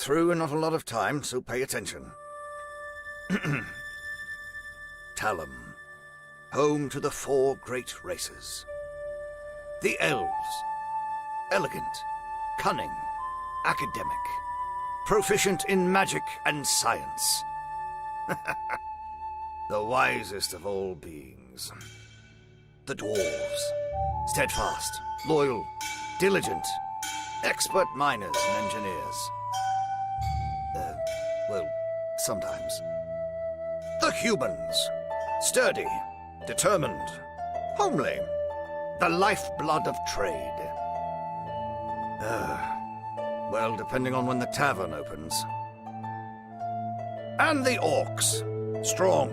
through in not a lot of time, so pay attention. Talum, home to the 4 great races. The elves, elegant, cunning, academic, proficient in magic and science. The wisest of all beings. The dwarves, steadfast, loyal, diligent, expert miners and engineers. Well, sometimes. The humans, sturdy, determined, homely, the lifeblood of trade. Well, depending on when the tavern opens. And the orcs, strong,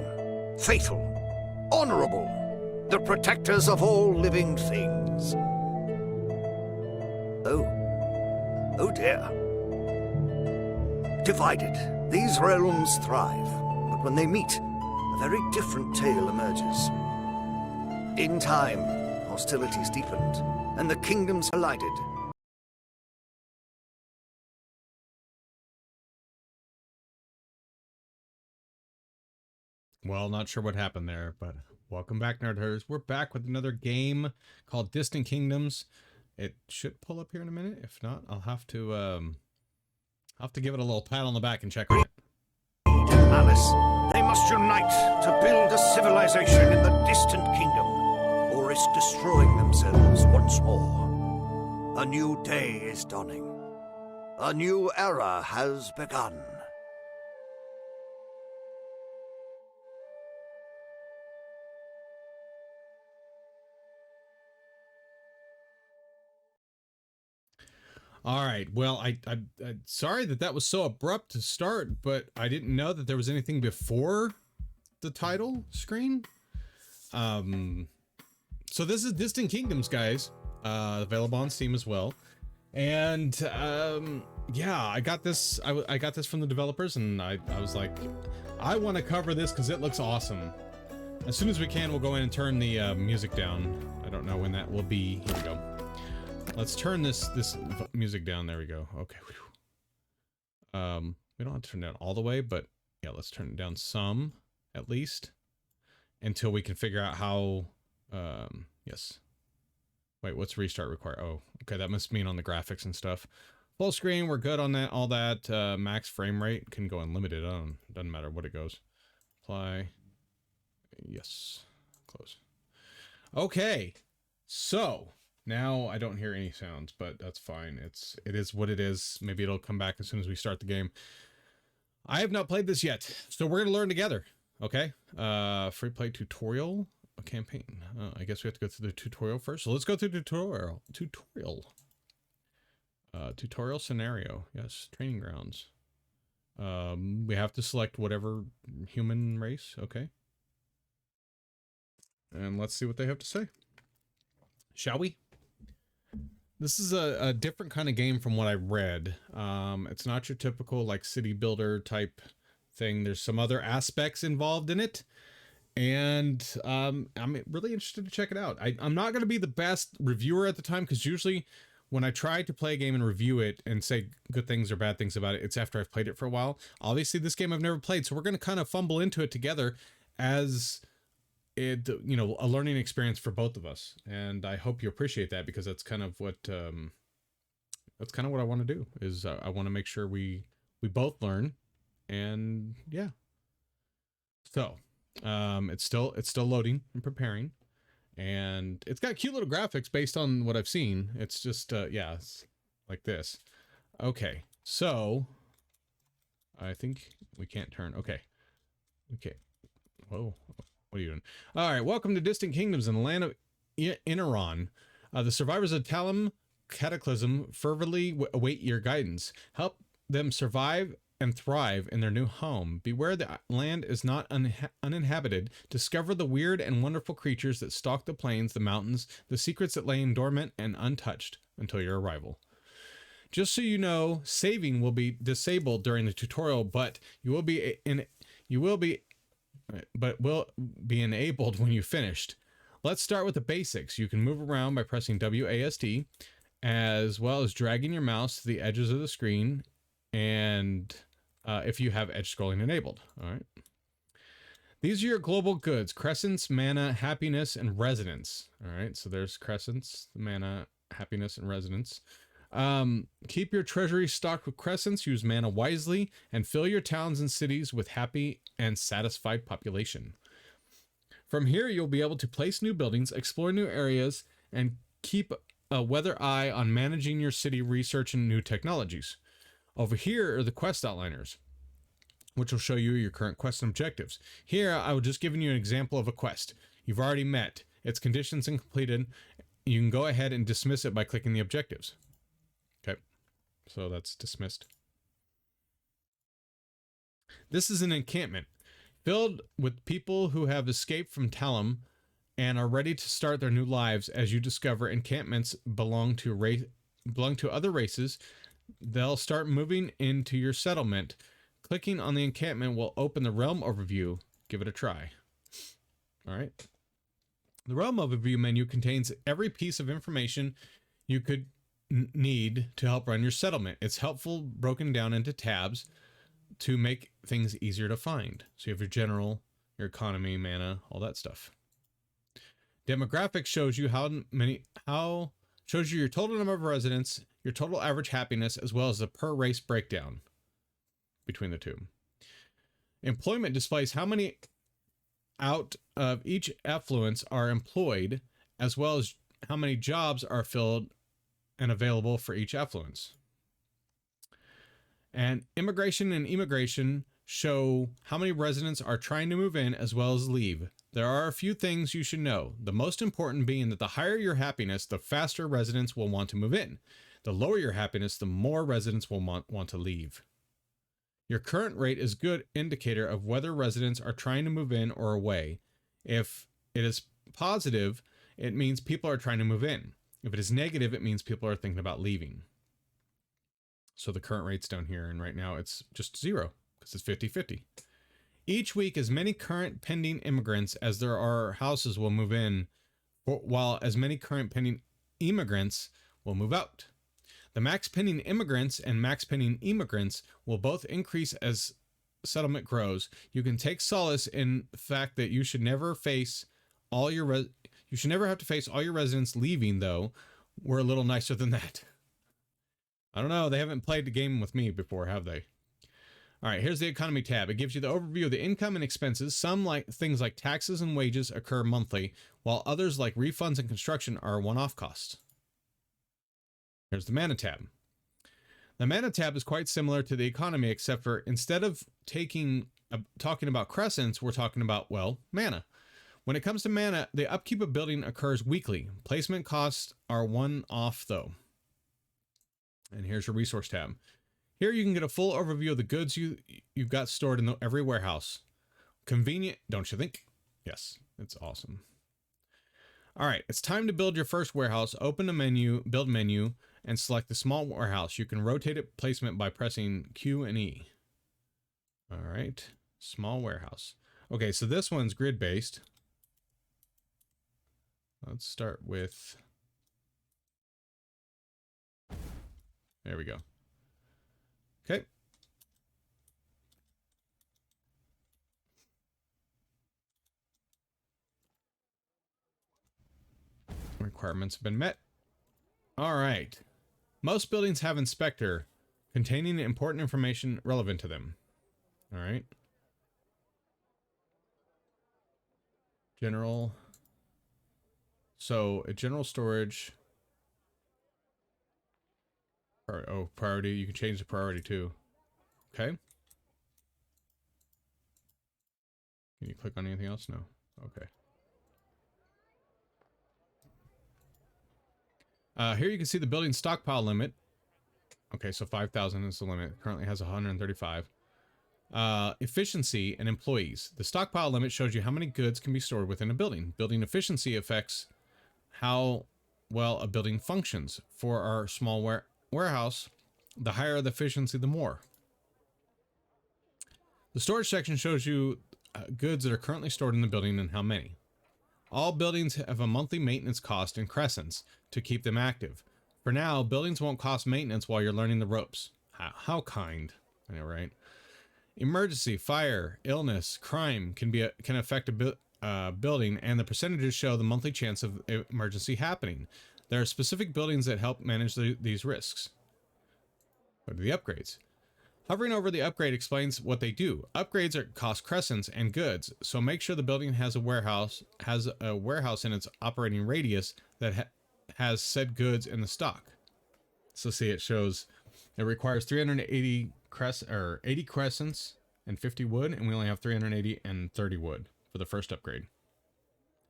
faithful, honorable, the protectors of all living things. Oh dear. Divided, these realms thrive, but when they meet, a very different tale emerges. In time, hostilities deepened, and the kingdoms collided. Well, not sure what happened there, but welcome back, Nerd Herders. We're back with another game called Distant Kingdoms. It should pull up here in a minute. If not, I'll have to give it a little pat on the back and check on it. Malice, they must unite to build a civilization in the distant kingdom, or risk destroying themselves once more. A new day is dawning. A new era has begun. All right. Well, I'm sorry that was so abrupt to start, but I didn't know that there was anything before the title screen. So this is Distant Kingdoms, guys. Available on Steam as well. And yeah, I got this. I got this from the developers, and I was like, I want to cover this because it looks awesome. As soon as we can, we'll go in and turn the music down. I don't know when that will be. Here we go. Let's turn this music down. There we go. Okay. We don't have to turn it down all the way, but yeah, let's turn it down some at least until we can figure out how. Yes. Wait, what's restart require? Oh, okay. That must mean on the graphics and stuff. Full screen, we're good on that. All that. Max frame rate can go unlimited. Doesn't matter what it goes. Apply. Yes. Close. Okay. So. Now I don't hear any sounds, but that's fine. It is what it is. Maybe it'll come back as soon as we start the game. I have not played this yet, so we're gonna learn together. Okay. Free play tutorial, a campaign. I guess we have to go through the tutorial first. So let's go through the tutorial. Tutorial scenario. Yes. Training grounds. We have to select whatever human race. Okay. And let's see what they have to say. Shall we? This is a different kind of game from what I read. It's not your typical like city builder type thing. There's some other aspects involved in it. And I'm really interested to check it out. I'm not going to be the best reviewer at the time because usually when I try to play a game and review it and say good things or bad things about it, it's after I've played it for a while. Obviously, this game I've never played, so we're going to kind of fumble into it together as it, you know, a learning experience for both of us, and I hope you appreciate that because that's kind of what I want to do. Is I want to make sure we both learn, and yeah. So, it's still loading and preparing, and it's got cute little graphics based on what I've seen. It's just yeah, it's like this. Okay, so I think we can't turn. Okay. Whoa. What are you doing? All right, welcome to Distant Kingdoms in the land of Inaron. The survivors of Talum Cataclysm fervently await your guidance. Help them survive and thrive in their new home. Beware the land is not uninhabited. Discover the weird and wonderful creatures that stalk the plains, the mountains, the secrets that lay dormant and untouched until your arrival. Just so you know, saving will be disabled during the tutorial, but will be enabled when you've finished. Let's start with the basics. You can move around by pressing WASD, as well as dragging your mouse to the edges of the screen and if you have edge scrolling enabled. All right. These are your global goods: crescents, mana, happiness, and residence. All right, so there's crescents, mana, happiness, and residence. Keep your treasury stocked with crescents, use mana wisely, and fill your towns and cities with happy and satisfied population. From here, you'll be able to place new buildings, explore new areas, and keep a weather eye on managing your city research and new technologies. Over here are the quest outliners, which will show you your current quest and objectives. Here, I will just giving you an example of a quest you've already met its conditions and completed. You can go ahead and dismiss it by clicking the objectives. Okay, so that's dismissed. This is an encampment filled with people who have escaped from Talum and are ready to start their new lives. As you discover encampments belong to other races, they'll start moving into your settlement. Clicking on the encampment will open the realm overview. Give it a try. All right. The realm overview menu contains every piece of information you could need to help run your settlement. It's helpful broken down into tabs to make things easier to find. So you have your general, your economy, mana, all that stuff. Demographics shows you shows you your total number of residents, your total average happiness, as well as the per race breakdown between the two. Employment displays how many out of each affluence are employed, as well as how many jobs are filled and available for each affluence. And immigration and immigration show how many residents are trying to move in as well as leave. There are a few things you should know, the most important being that the higher your happiness, the faster residents will want to move in. The lower your happiness, the more residents will want to leave. Your current rate is a good indicator of whether residents are trying to move in or away. If it is positive, it means people are trying to move in. If it is negative, it means people are thinking about leaving. So the current rate's down here, and right now it's just 0 because it's 50-50. Each week, as many current pending immigrants as there are houses will move in, while as many current pending immigrants will move out. The max pending immigrants and max pending immigrants will both increase as settlement grows. You can take solace in the fact that you should never have to face all your residents leaving, though. We're a little nicer than that. I don't know, they haven't played the game with me before, have they? All right, here's the economy tab. It gives you the overview of the income and expenses. Some things like taxes and wages occur monthly, while others like refunds and construction are one-off costs. Here's the mana tab. The mana tab is quite similar to the economy, except for instead of talking about crescents, we're talking about, well, mana. When it comes to mana, the upkeep of building occurs weekly. Placement costs are one-off, though. And here's your resource tab. Here you can get a full overview of the goods you've got stored in every warehouse. Convenient, don't you think? Yes, it's awesome. All right, it's time to build your first warehouse. Open the menu, build menu, and select the small warehouse. You can rotate it placement by pressing Q and E. All right, small warehouse. Okay, so this one's grid-based. Let's start with... There we go. Okay. Requirements have been met. All right. Most buildings have inspector containing important information relevant to them. All right. General. So a general storage. Oh, priority. You can change the priority too. Okay. Can you click on anything else? No. Okay. Here you can see the building stockpile limit. Okay, so 5,000 is the limit. Currently has 135. Efficiency and employees. The stockpile limit shows you how many goods can be stored within a building. Building efficiency affects how well a building functions. For our small warehouse, the higher the efficiency, the more. The storage section shows you goods that are currently stored in the building and how many. All buildings have a monthly maintenance cost in crescents to keep them active. For now, buildings won't cost maintenance while you're learning the ropes. How kind. I know, right? Emergency, fire, illness, crime can affect a building, and the percentages show the monthly chance of emergency happening. There are specific buildings that help manage these risks. Go to the upgrades. Hovering over the upgrade explains what they do. Upgrades cost crescents and goods, so make sure the building has a warehouse in its operating radius that has said goods in the stock. So see, it shows it requires 380 80 crescents and 50 wood, and we only have 380 and 30 wood for the first upgrade.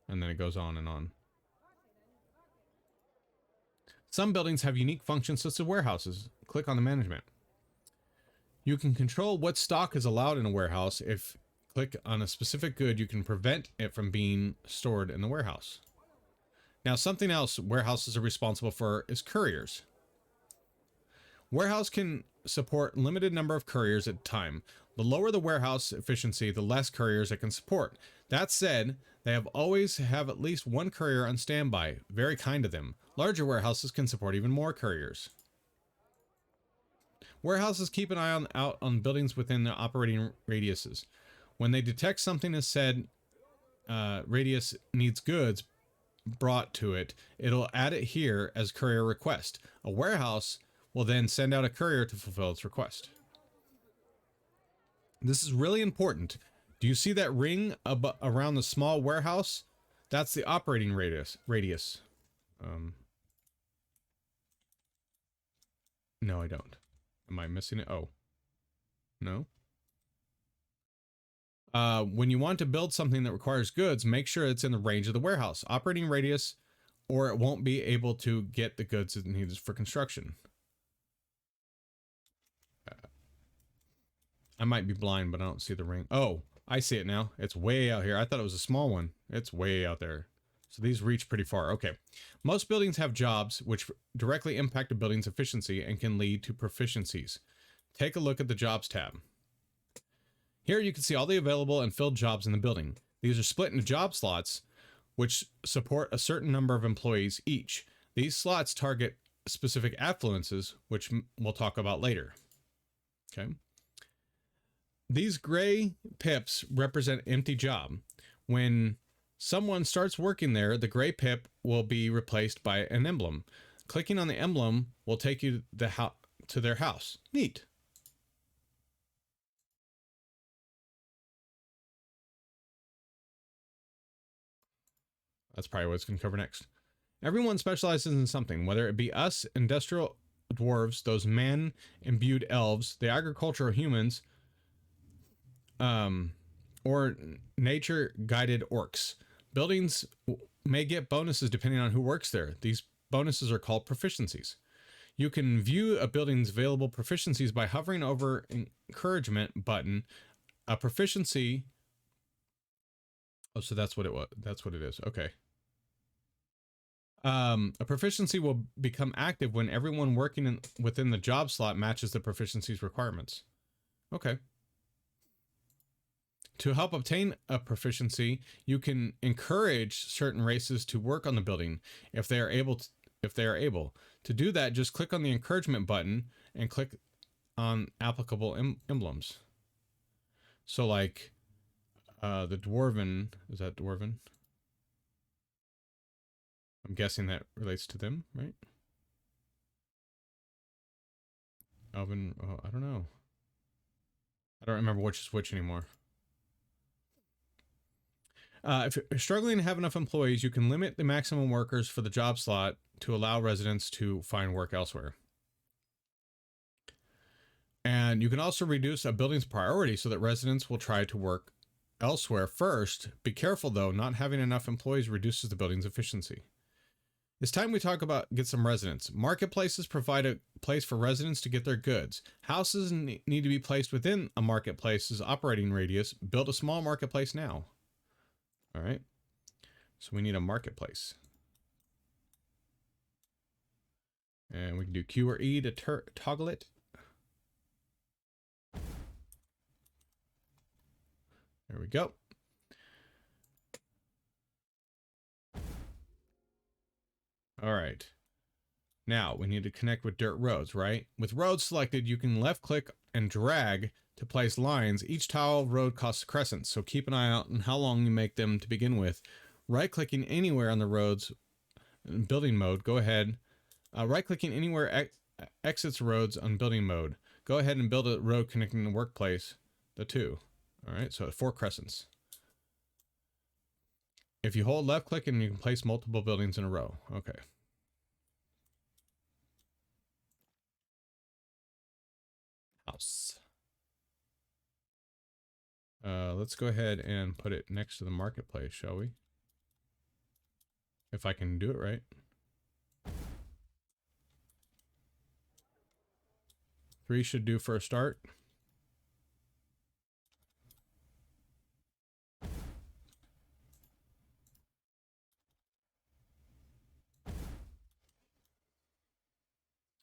And then it goes on and on. Some buildings have unique functions such as warehouses. Click on the management. You can control what stock is allowed in a warehouse. If click on a specific good, you can prevent it from being stored in the warehouse. Now, something else warehouses are responsible for is couriers. Warehouse can support limited number of couriers at a time. The lower the warehouse efficiency, the less couriers it can support. That said, they always have at least one courier on standby. Very kind of them. Larger warehouses can support even more couriers. Warehouses keep an eye out on buildings within their operating radiuses. When they detect something is said radius needs goods brought to it, it'll add it here as courier request. A warehouse will then send out a courier to fulfill its request. This is really important. Do you see that ring around the small warehouse? That's the operating radius. No, I don't. Am I missing it? Oh. No. When you want to build something that requires goods, make sure it's in the range of the warehouse. Operating radius, or it won't be able to get the goods it needs for construction. I might be blind, but I don't see the ring. Oh, I see it now. It's way out here. I thought it was a small one. It's way out there. So these reach pretty far. Okay. Most buildings have jobs which directly impact a building's efficiency and can lead to proficiencies. Take a look at the Jobs tab. Here you can see all the available and filled jobs in the building. These are split into job slots, which support a certain number of employees each. These slots target specific affluences, which we'll talk about later. Okay. These gray pips represent empty job. When someone starts working there, the gray pip will be replaced by an emblem. Clicking on the emblem will take you to their house. Neat. That's probably what it's going to cover next. Everyone specializes in something, whether it be us, industrial dwarves, those man-imbued elves, the agricultural humans, or nature-guided orcs. Buildings may get bonuses depending on who works there. These bonuses are called proficiencies. You can view a building's available proficiencies by hovering over encouragement button. A proficiency. Oh, so that's what it was. That's what it is. Okay. A proficiency will become active when everyone working within the job slot matches the proficiency's requirements. Okay. To help obtain a proficiency, you can encourage certain races to work on the building if they are able. To do that, just click on the encouragement button and click on applicable emblems. So like the dwarven, is that dwarven? I'm guessing that relates to them, right? Elven, oh, I don't know. I don't remember which is which anymore. If you're struggling to have enough employees, you can limit the maximum workers for the job slot to allow residents to find work elsewhere. And you can also reduce a building's priority so that residents will try to work elsewhere first. Be careful though, not having enough employees reduces the building's efficiency. It's time we talk about get some residents. Marketplaces provide a place for residents to get their goods. Houses need to be placed within a marketplace's operating radius. Build a small marketplace now. All right. So we need a marketplace. And we can do Q or E to toggle it. There we go. All right. Now, we need to connect with dirt roads, right? With roads selected, you can left click and drag to place lines. Each tile road costs crescents, so keep an eye out on how long you make them to begin with. Right clicking anywhere on the roads in building mode, go ahead. Right clicking anywhere exits roads on building mode. Go ahead and build a road connecting the workplace, the two. All right, so 4 crescents. If you hold left click and you can place multiple buildings in a row. Okay. House. Let's go ahead and put it next to the marketplace, shall we? If I can do it right. 3 should do for a start.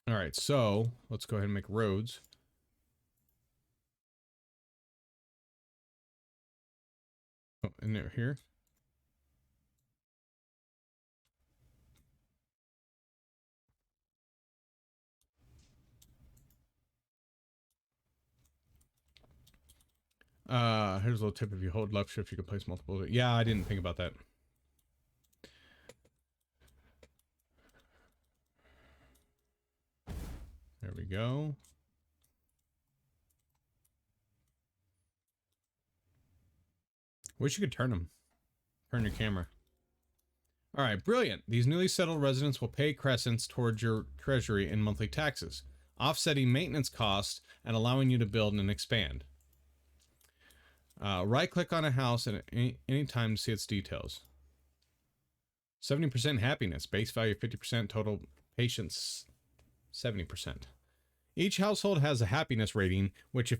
All right, so let's go ahead and make roads. Oh, and they're here. Here's a little tip. If you hold left shift, you can place multiple. Yeah, I didn't think about that. There we go. Wish you could turn them. Turn your camera. All right, brilliant. These newly settled residents will pay crescents towards your treasury in monthly taxes, offsetting maintenance costs and allowing you to build and expand. Right-click on a house at any time to see its details. 70% happiness, base value 50%, total patience 70%. Each household has a happiness rating, which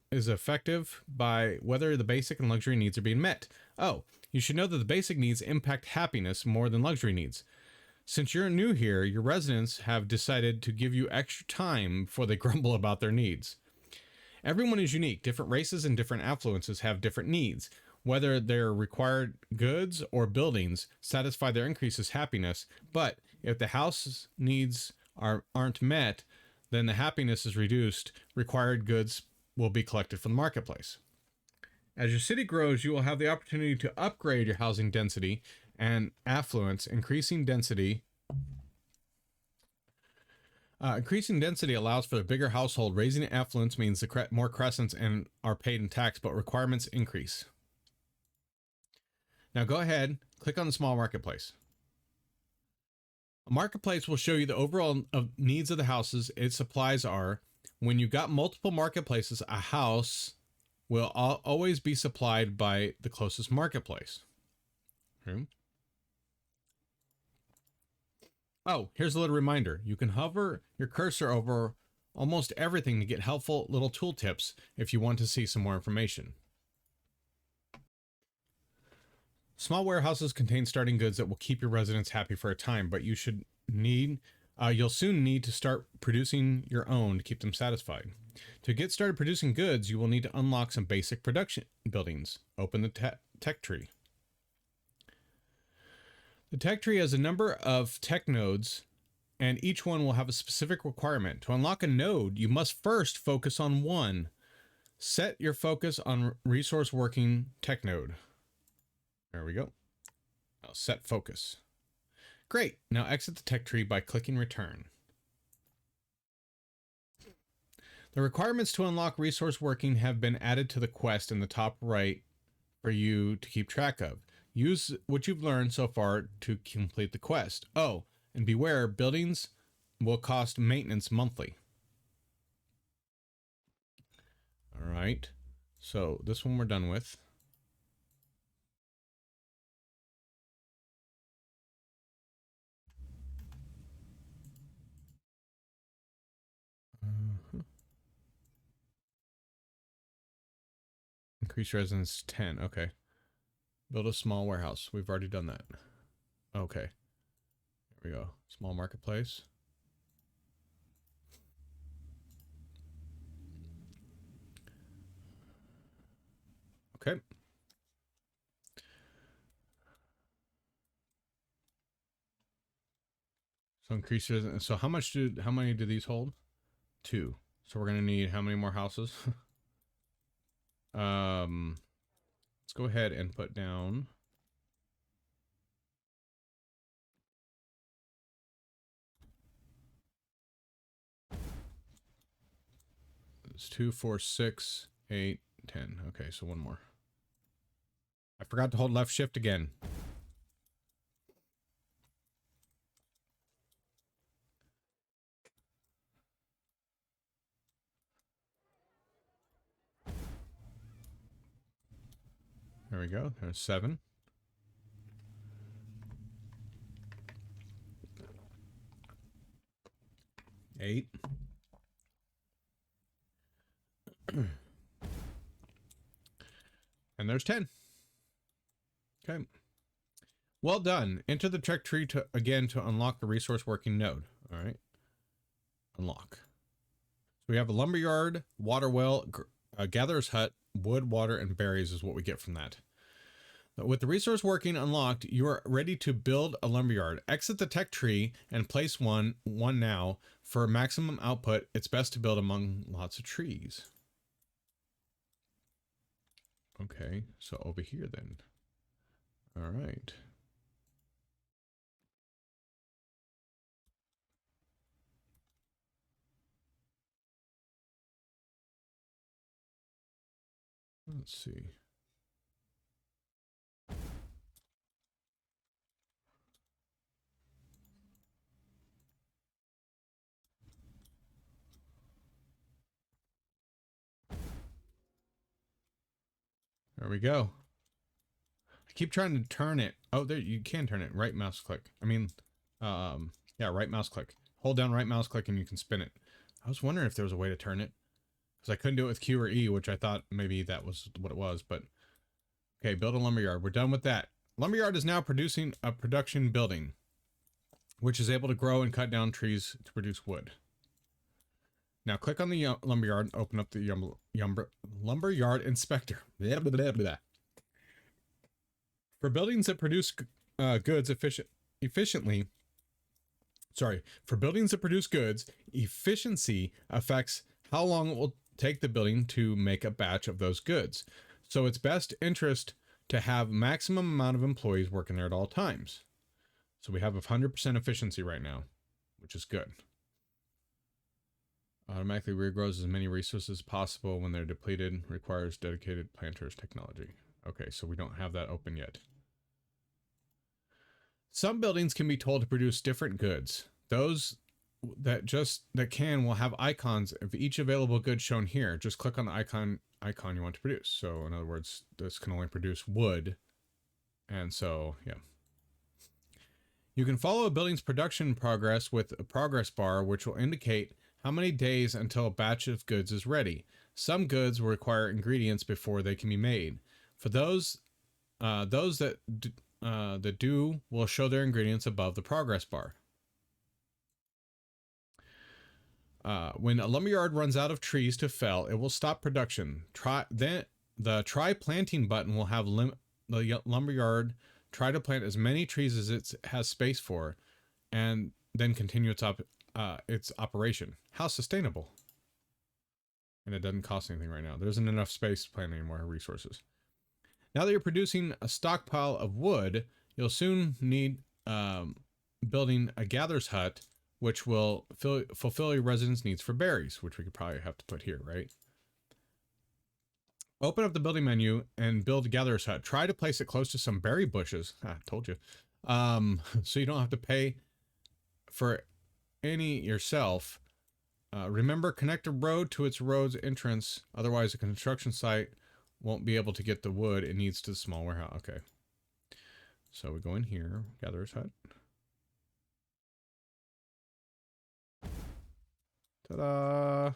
is effective by whether the basic and luxury needs are being met. Oh, you should know that the basic needs impact happiness more than luxury needs. Since you're new here, your residents have decided to give you extra time before they grumble about their needs. Everyone is unique. Different races and different affluences have different needs. Whether their required goods or buildings satisfy their increases happiness, but if the house's needs aren't met, then the happiness is reduced. Required goods will be collected from the marketplace. As your city grows, you will have the opportunity to upgrade your housing density and affluence. Increasing density allows for a bigger household. Raising affluence means more crescents and are paid in tax, but requirements increase. Now go ahead, click on the small marketplace. A marketplace will show you the overall needs of the houses its supplies are. When you've got multiple marketplaces, a house will always be supplied by the closest marketplace. Okay. Oh, here's a little reminder. You can hover your cursor over almost everything to get helpful little tool tips if you want to see some more information. Small warehouses contain starting goods that will keep your residents happy for a time, but you'll soon need to start producing your own to keep them satisfied. To get started producing goods, you will need to unlock some basic production buildings. Open the tech tree. The tech tree has a number of tech nodes, and each one will have a specific requirement. To unlock a node, you must first focus on one. Set your focus on resource working tech node. There we go. Now set focus. Great. Now exit the tech tree by clicking return. The requirements to unlock resource working have been added to the quest in the top right for you to keep track of. Use what you've learned so far to complete the quest. Oh, and beware, buildings will cost maintenance monthly. All right. So this one we're done with. Increase residence 10. Okay. Build a small warehouse. We've already done that. Okay. Here we go. Small marketplace. Okay. So increase it. So how many do these hold? 2. So we're gonna need how many more houses? Let's go ahead and put down. It's 2, 4, 6, 8, 10. Okay, so one more. I forgot to hold left shift again. There we go. There's 7. Eight. And there's 10. Okay. Well done. Enter the tech tree to unlock the resource working node. All right. Unlock. So we have a lumberyard, water well, gatherer's hut, wood, water, and berries is what we get from that. With the resource working unlocked, you are ready to build a lumberyard. Exit the tech tree and place one now. For maximum output, it's best to build among lots of trees. Okay, so over here then. All right. Let's see. There we go. I keep trying to turn it. Oh, there, you can turn it. Right mouse click. I mean, yeah, right mouse click. Hold down right mouse click and you can spin it. I was wondering if there was a way to turn it, because I couldn't do it with Q or E, which I thought maybe that was what it was, but okay, build a lumberyard. We're done with that. Lumberyard is now producing a production building, which is able to grow and cut down trees to produce wood. Now click on the lumberyard and open up the lumberyard inspector. Blah, blah, blah, blah. For buildings that produce goods efficiently, for buildings that produce goods, efficiency affects how long it will take the building to make a batch of those goods. So it's best interest to have maximum amount of employees working there at all times. So we have 100% efficiency right now, which is good. Automatically regrows as many resources as possible when they're depleted. Requires dedicated planters technology. Okay, so we don't have that open yet. Some buildings can be told to produce different goods. Those that will have icons of each available good shown here. Just click on the icon you want to produce. So in other words, this can only produce wood. And so, yeah. You can follow a building's production progress with a progress bar, which will indicate how many days until a batch of goods is ready. Some goods will require ingredients before they can be made. For those that do will show their ingredients above the progress bar. When a lumberyard runs out of trees to fell, it will stop production. The try planting button will have the lumberyard try to plant as many trees as it has space for, and then continue its operation. How sustainable? And it doesn't cost anything right now. There isn't enough space to plant any more resources. Now that you're producing a stockpile of wood, you'll soon need building a gatherer's hut, which will fulfill your residents' needs for berries, which we could probably have to put here, right? Open up the building menu and build a gatherer's hut. Try to place it close to some berry bushes. I told you. So you don't have to pay for any yourself. Remember, connect a road to its road's entrance. Otherwise, a construction site won't be able to get the wood it needs to the small warehouse. Okay. So we go in here, gatherer's hut. Ta-da!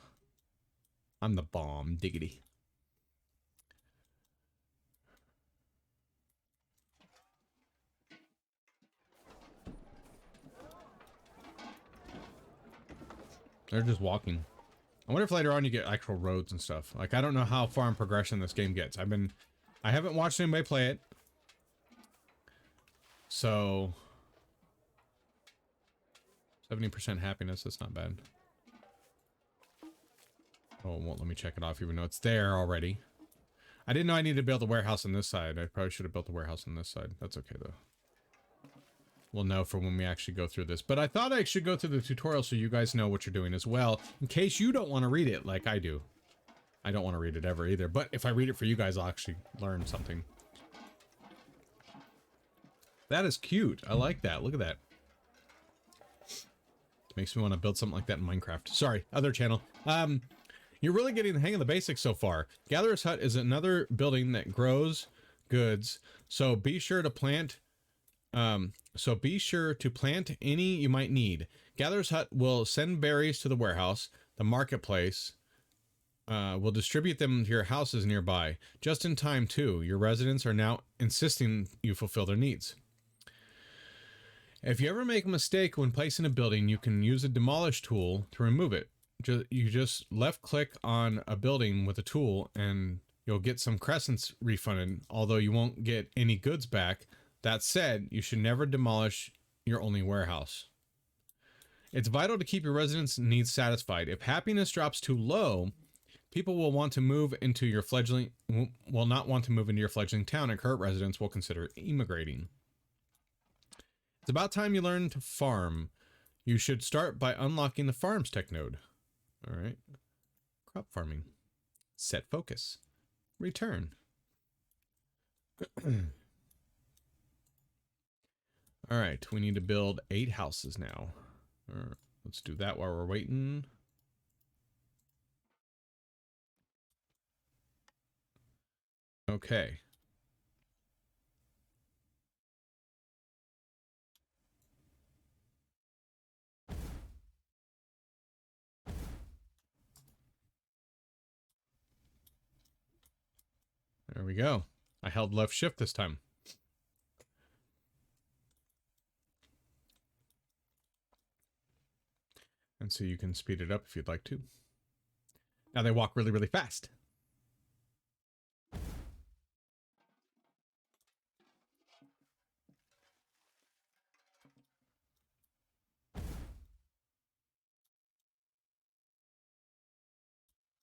I'm the bomb, diggity. They're just walking. I wonder if later on you get actual roads and stuff. Like, I don't know how far in progression this game gets. I haven't watched anybody play it. So 70% happiness, that's not bad. Oh, it won't let me check it off even though it's there already. I didn't know I needed to build a warehouse on this side. I probably should have built a warehouse on this side. That's okay though. We'll know for when we actually go through this. But I thought I should go through the tutorial so you guys know what you're doing as well, in case you don't want to read it like I do. I don't want to read it ever either, but if I read it for you guys, I'll actually learn something. That is cute. I like that. Look at that. Makes me want to build something like that in Minecraft. Sorry, other channel. You're really getting the hang of the basics so far. Gatherer's Hut is another building that grows goods, so be sure to plant any you might need. Gatherer's Hut will send berries to the warehouse. The marketplace will distribute them to your houses nearby. Just in time, too. Your residents are now insisting you fulfill their needs. If you ever make a mistake when placing a building, you can use a demolish tool to remove it. You just left click on a building with a tool and you'll get some crescents refunded, although you won't get any goods back. That said, you should never demolish your only warehouse. It's vital to keep your residents' needs satisfied. If happiness drops too low, people will want to move into your fledgling, will not want to move into your fledgling town, and current residents will consider immigrating. It's about time you learn to farm. You should start by unlocking the farms tech node. All right. Crop farming. Set focus. Return. All right. We need to build 8 houses now. All right, let's do that while we're waiting. Okay. There we go. I held left shift this time. And so you can speed it up if you'd like to. Now they walk really, really fast.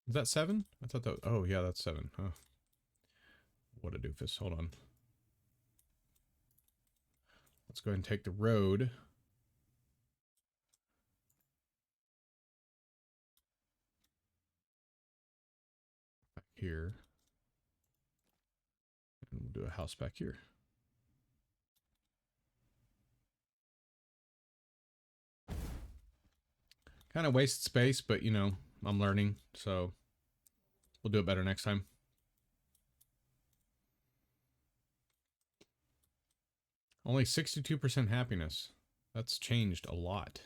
Is that 7? I thought that... Oh, yeah, that's 7. Huh. What a doofus. Hold on. Let's go ahead and take the road. Back here. And we'll do a house back here. Kind of wasted space, but, you know, I'm learning, so we'll do it better next time. Only 62% happiness. That's changed a lot.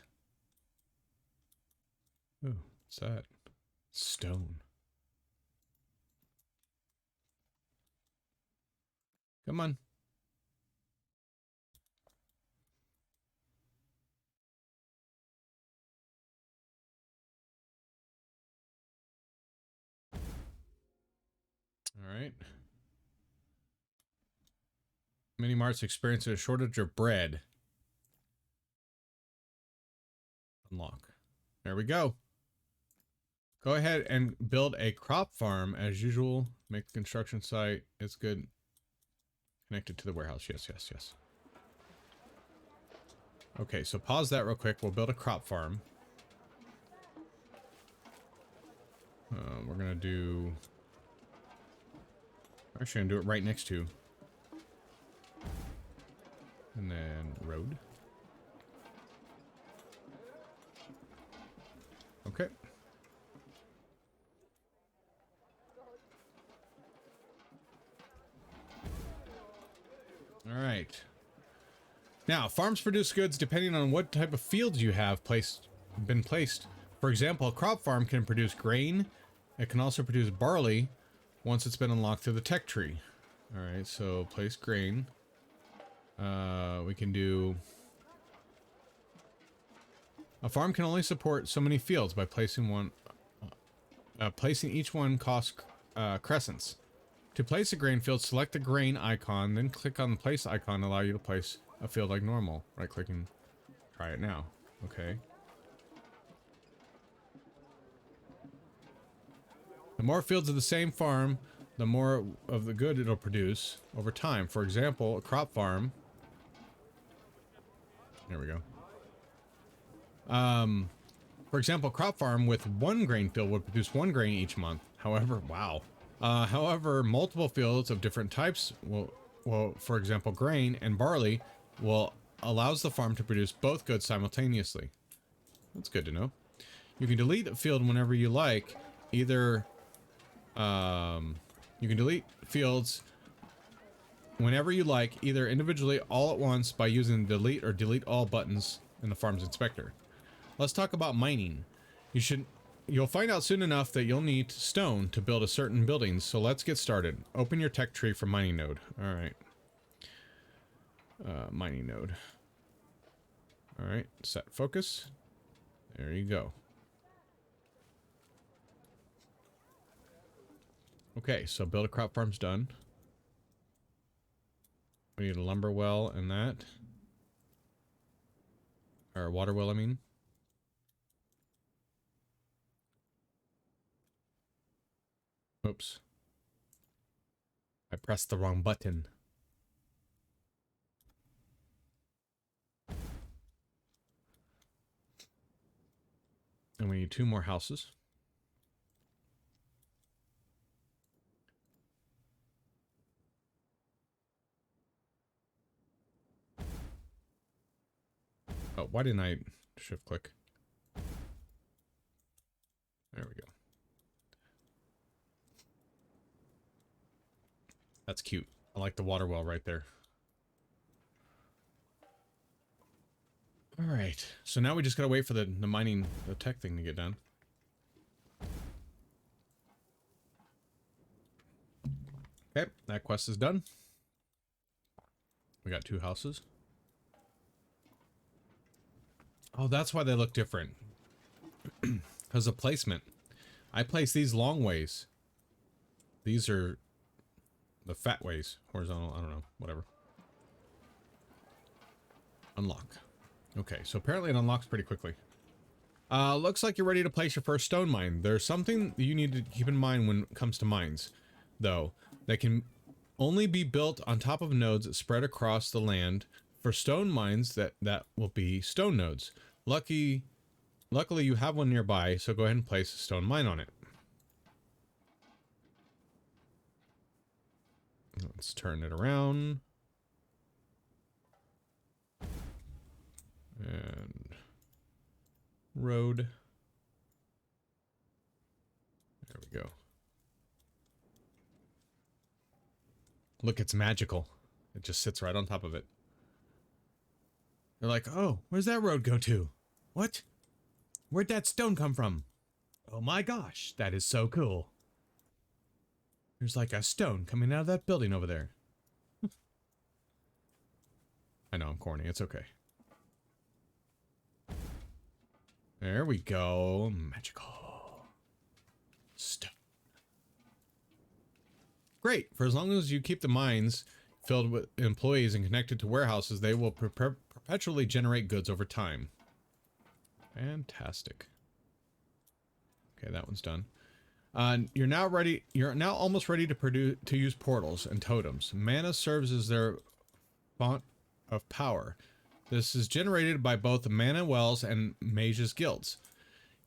Ooh, what's that? Stone. Come on. All right. Mini marts experience a shortage of bread. Unlock. There we go. Go ahead and build a crop farm as usual. Make a construction site. It's good. Connected to the warehouse. Yes, yes, yes. Okay, so pause that real quick. We'll build a crop farm. We're going to do... Actually, I'm going to do it right next to. And then road. Okay. All right. Now, farms produce goods depending on what type of fields you have been placed. For example, a crop farm can produce grain. It can also produce barley once it's been unlocked through the tech tree. All right, so place grain. We can do... A farm can only support so many fields by placing one... placing each one costs crescents. To place a grain field, select the grain icon, then click on the place icon to allow you to place a field like normal. Right-clicking. Try it now. Okay. The more fields of the same farm, the more of the good it'll produce over time. For example, a crop farm. There we go. For example, a crop farm with one grain field would produce one grain each month. However, wow. However, multiple fields of different types will, for example, grain and barley allows the farm to produce both goods simultaneously. That's good to know. You can delete a field whenever you like. Either, you can delete fields whenever you like, either individually all at once by using the delete or delete all buttons in the farm's inspector. Let's talk about mining. You'll find out soon enough that you'll need stone to build a certain building, so let's get started. Open your tech tree for mining node. Alright. Mining node. Alright, set focus. There you go. Okay, so build a crop farm's done. We need a lumber well and that. Or a water well, I mean. Oops. I pressed the wrong button. And we need 2 more houses. Oh, why didn't I shift click? There we go. That's cute. I like the water well right there. Alright, so now we just gotta wait for the mining, the tech thing to get done. Okay, that quest is done. We got 2 houses. Oh, that's why they look different. Because of placement. I place these long ways. These are the fat ways. Horizontal, I don't know. Whatever. Unlock. Okay, so apparently it unlocks pretty quickly. Looks like you're ready to place your first stone mine. There's something you need to keep in mind when it comes to mines, though. They can only be built on top of nodes spread across the land. For stone mines, that will be stone nodes. Luckily you have one nearby, so go ahead and place a stone mine on it. Let's turn it around. And road. There we go. Look, it's magical. It just sits right on top of it. They're like, oh, where's that road go to? What? Where'd that stone come from? Oh my gosh, that is so cool. There's like a stone coming out of that building over there. I know, I'm corny. It's okay. There we go. Magical. Stone. Great. For as long as you keep the mines filled with employees and connected to warehouses, they will perpetually generate goods over time. Fantastic. Okay, that one's done. You're now almost ready to use portals and totems. Mana serves as their font of power. This is generated by both mana wells and mages guilds.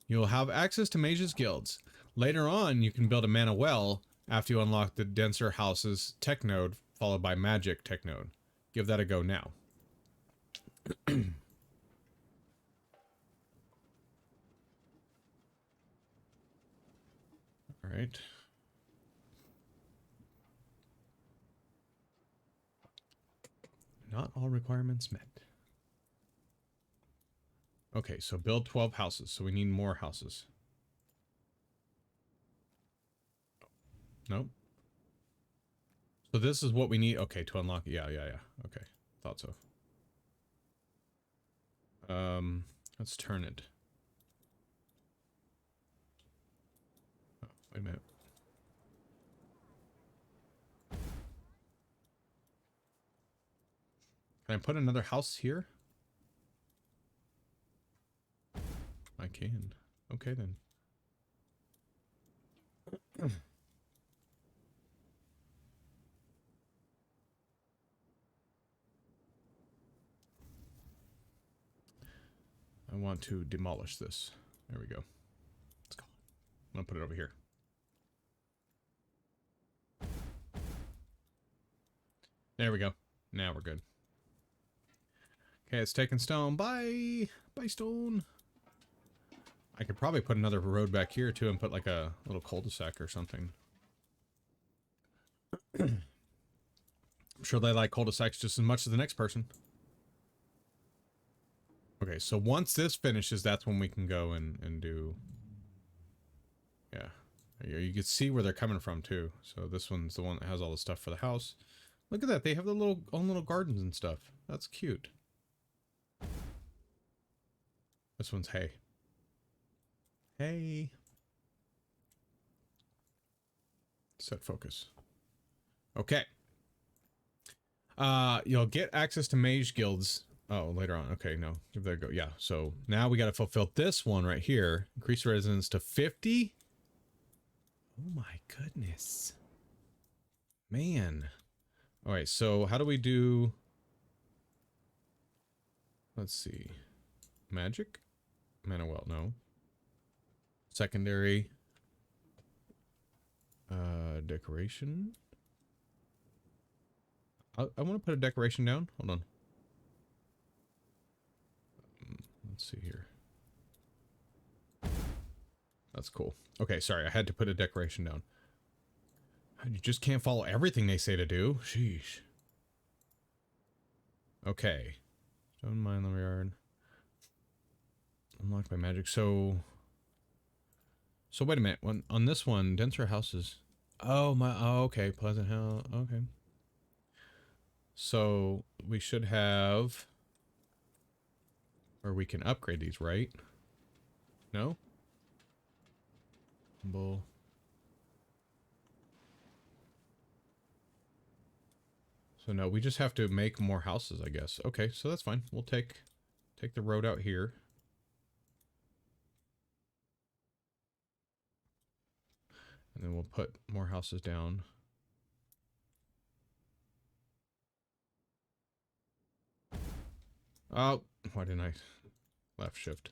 You'll have access to mages guilds. Later on, you can build a mana well after you unlock the denser houses tech node, followed by magic tech node. Give that a go now. All right. Not all requirements met. Okay, so build 12 houses. So we need more houses. Nope. So this is what we need. Okay, to unlock. Yeah. Okay, thought so. Let's turn it. Oh, wait a minute. Can I put another house here? I can. Okay then. I want to demolish this. There we go. Let's go. I'm gonna put it over here. There we go. Now we're good. Okay, it's taking stone. Bye! Bye, stone! I could probably put another road back here, too, and put, like, a little cul-de-sac or something. I'm sure they like cul-de-sacs just as much as the next person. Okay, so once this finishes, that's when we can go and do... Yeah. You can see where they're coming from, too. So this one's the one that has all the stuff for the house. Look at that. They have their own little gardens and stuff. That's cute. This one's hay. Hey. Set focus. Okay. You'll get access to mage guilds. Oh, later on. Okay, no. Give that a go. Yeah, so now we got to fulfill this one right here. Increase resistance to 50. Oh my goodness. Man. Alright, so how do we do... Let's see. Magic? Mana well, no. Secondary. Decoration. I want to put a decoration down. Hold on. Let's see here. That's cool. Okay, sorry. I had to put a decoration down. You just can't follow everything they say to do. Sheesh. Okay. Stone mine lumberyard. Unlocked by magic. So wait a minute. On this one, denser houses. Oh my. Oh, okay. Pleasant Hill. Okay. So we should have, or we can upgrade these, right? No. Bull. So no, we just have to make more houses, I guess. Okay, so that's fine. We'll take the road out here. And then we'll put more houses down. Oh, why didn't I left shift?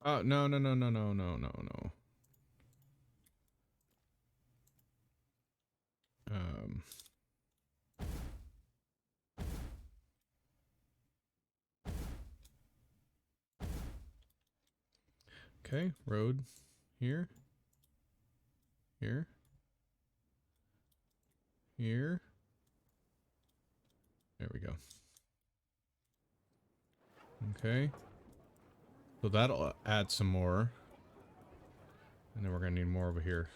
Oh, no. Okay, road here. Here. Here. There we go. Okay. So that'll add some more. And then we're going to need more over here.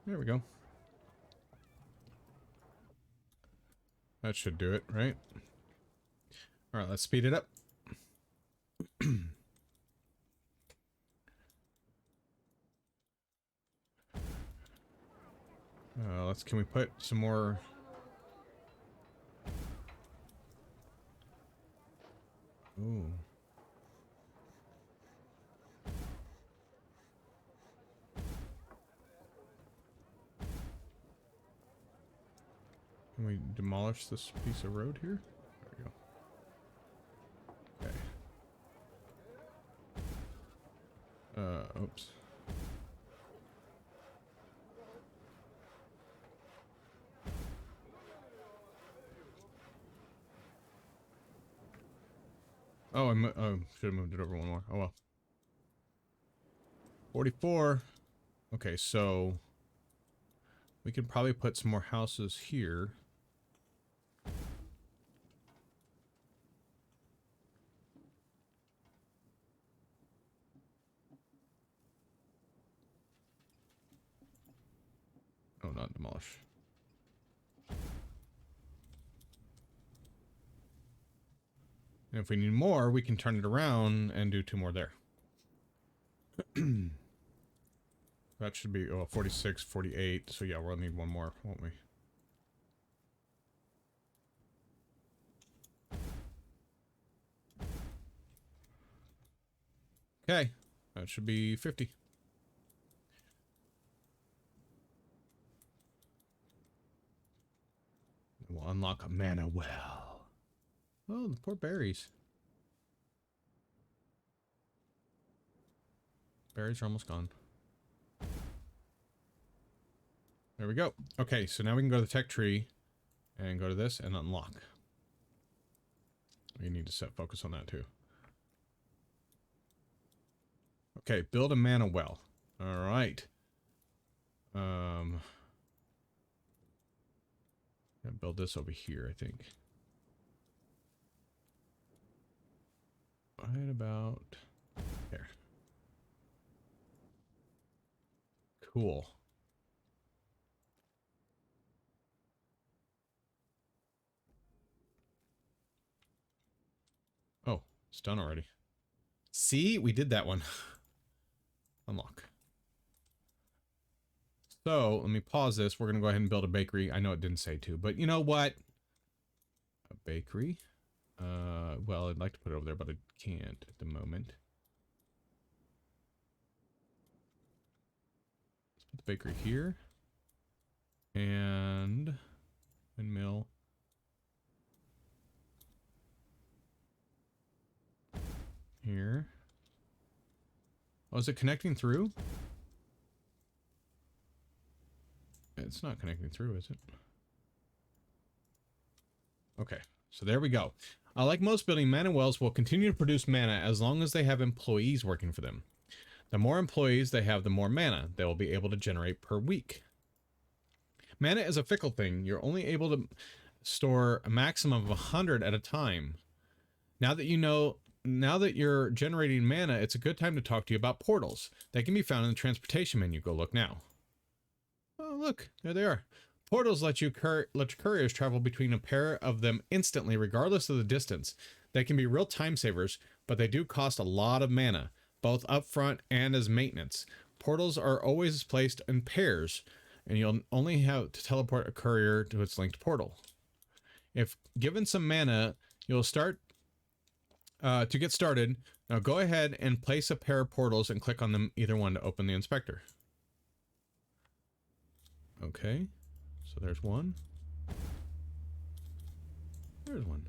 There we go. That should do it, right? All right, let's speed it up. Can we put some more? Ooh. Can we demolish this piece of road here? There we go. Okay. Oops. Oh, I should have moved it over one more. Oh well. 44. Okay, so we could probably put some more houses here. Oh, not demolish. And if we need more, we can turn it around and do 2 more there. That should be 46, 48. So yeah, we'll need one more, won't we? Okay, that should be 50. We'll unlock a mana well. Oh, the poor berries. Berries are almost gone. There we go. Okay, so now we can go to the tech tree and go to this and unlock. We need to set focus on that too. Okay, build a mana well. All right. Build this over here, I think. Right about there. Cool. Oh, it's done already. See, we did that one. Unlock. So let me pause this. We're going to go ahead and build a bakery. I know it didn't say to, but you know what? A bakery. Well, I'd like to put it over there, but I can't at the moment. Let's put the bakery here. And windmill. Here. Oh, is it connecting through? It's not connecting through, is it? Okay, so there we go. Like most building, mana wells will continue to produce mana as long as they have employees working for them. The more employees they have, the more mana they will be able to generate per week. Mana is a fickle thing. You're only able to store a maximum of 100 at a time. Now that you're generating mana, it's a good time to talk to you about portals. They can be found in the transportation menu. Go look now. Oh, look, there they are. Portals let your couriers travel between a pair of them instantly, regardless of the distance. They can be real time savers, but they do cost a lot of mana, both upfront and as maintenance. Portals are always placed in pairs, and you'll only have to teleport a courier to its linked portal. If given some mana, you'll start to get started. Now go ahead and place a pair of portals and click on them, either one, to open the inspector. Okay, so there's one. There's one.